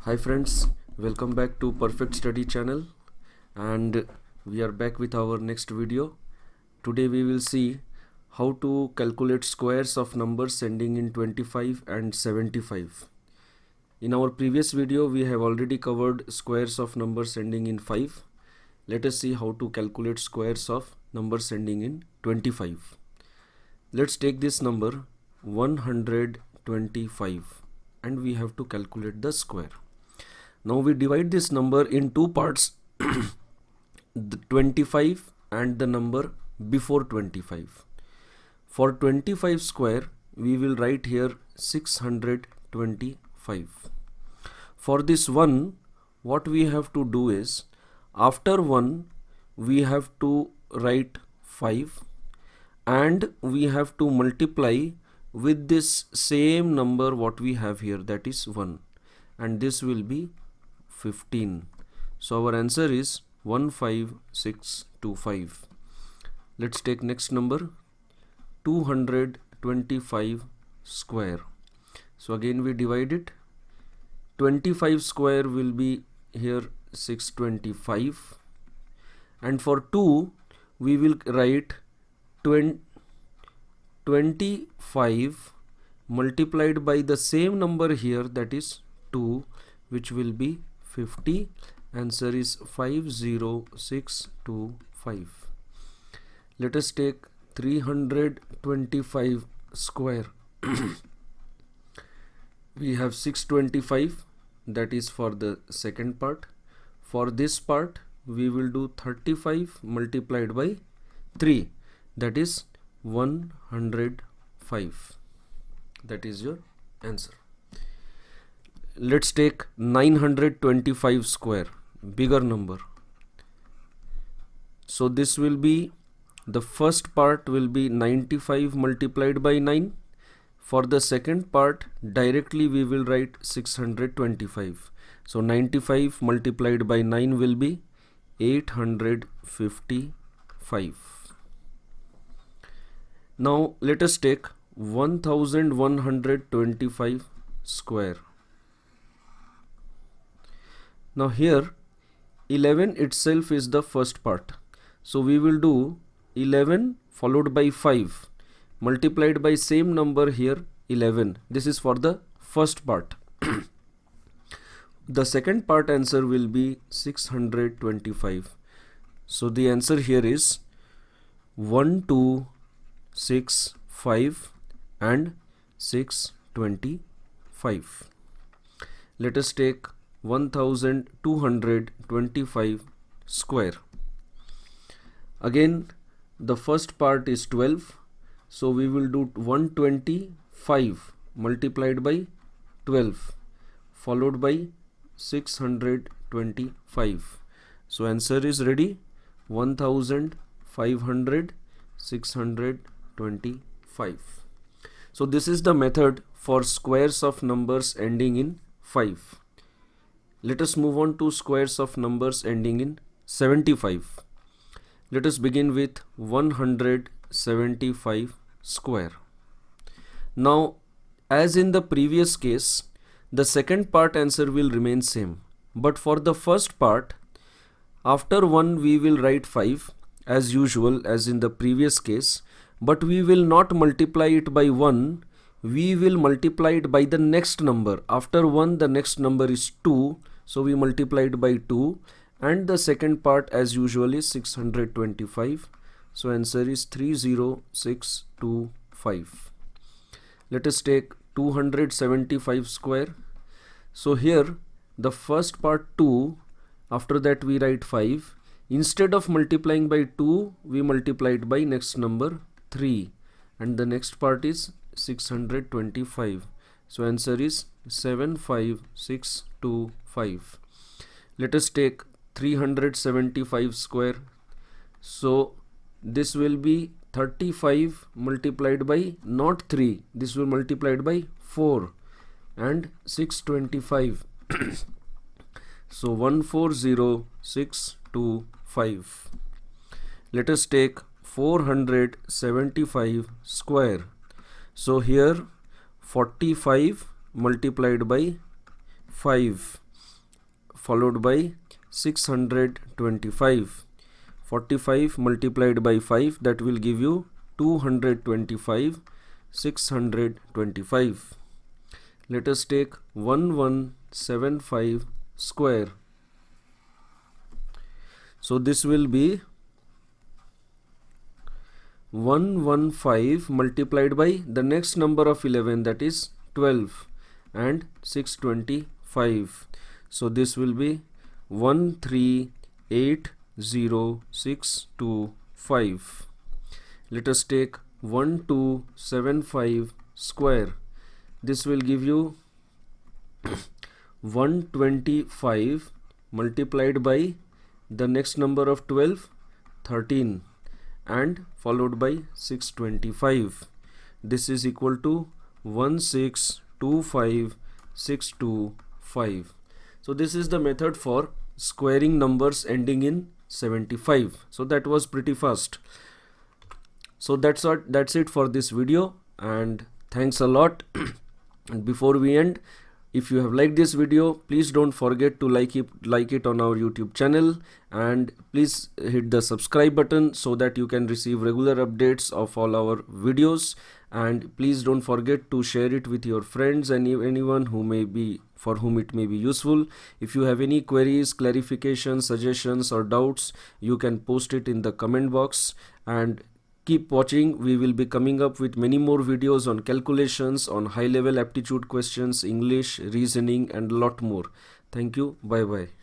Hi friends, welcome back to Perfect Study channel, and we are back with our next video. Today we will see how to calculate squares of numbers ending in 25 and 75. In our previous video we have already covered squares of numbers ending in 5. Let us see how to calculate squares of numbers ending in 25. Let's take this number 125 and we have to calculate the square. Now we divide this number in two parts, the 25 and the number before 25. For 25 square, we will write here 625. For this 1, what we have to do is, after 1, we have to write 5 and we have to multiply with this same number what we have here, that is 1, and this will be 15. So our answer is 15625. Let's take next number 225 square. So again we divide it. 25 square will be here 625, and for 2 we will write 25 multiplied by the same number here, that is 2, which will be 50. Answer is 50625. Let us take 325 square. We have 625, that is for the second part. For this part we will do 35 multiplied by 3, that is 105. That is your answer. Let's take 925 square, bigger number. So this will be, the first part will be 95 multiplied by 9. For the second part, directly we will write 625. So 95 multiplied by 9 will be 855. Now let us take 1125 square. Now here 11 itself is the first part. So we will do 11 followed by 5 multiplied by same number here 11. This is for the first part. The second part answer will be 625. So the answer here is 1265 and 625. Let us take 1225 square. Again the first part is 12, so we will do 125 multiplied by 12 followed by 625. So answer is ready, 1500 625. So this is the method for squares of numbers ending in 5. Let us move on to squares of numbers ending in 75. Let us begin with 175 square. Now, as in the previous case, the second part answer will remain same. But for the first part, after 1 we will write 5 as usual as in the previous case, but we will not multiply it by 1. We will multiply it by the next number. After 1 the next number is 2, so we multiplied by 2, and the second part as usual is 625. So answer is 30625. Let us take 275 square. So here the first part 2, after that we write 5. Instead of multiplying by 2 we multiplied by next number 3, and the next part is 625. So answer is 75625. Let us take 375 square. So this will be 35 multiplied by not 3, this will multiplied by 4, and 625. So 140625. Let us take 475 square. So here 45 multiplied by 5 followed by 625. 45 multiplied by 5, that will give you 225. 625. Let us take 1175 square. So this will be 115 multiplied by the next number of 11, that is 12, and 625. So this will be 1380625. Let us take 1275 square. This will give you 125 multiplied by the next number of 12, 13, and followed by 625. This is equal to 1625625. So this is the method for squaring numbers ending in 75. So that was pretty fast. So that's it for this video, and thanks a lot. And before we end, if you have liked this video, please don't forget to like it on our YouTube channel, and please hit the subscribe button so that you can receive regular updates of all our videos. And please don't forget to share it with your friends and anyone for whom it may be useful. If you have any queries, clarifications, suggestions or doubts, you can post it in the comment box. And keep watching. We will be coming up with many more videos on calculations, on high level aptitude questions, English, reasoning and a lot more. Thank you. Bye bye.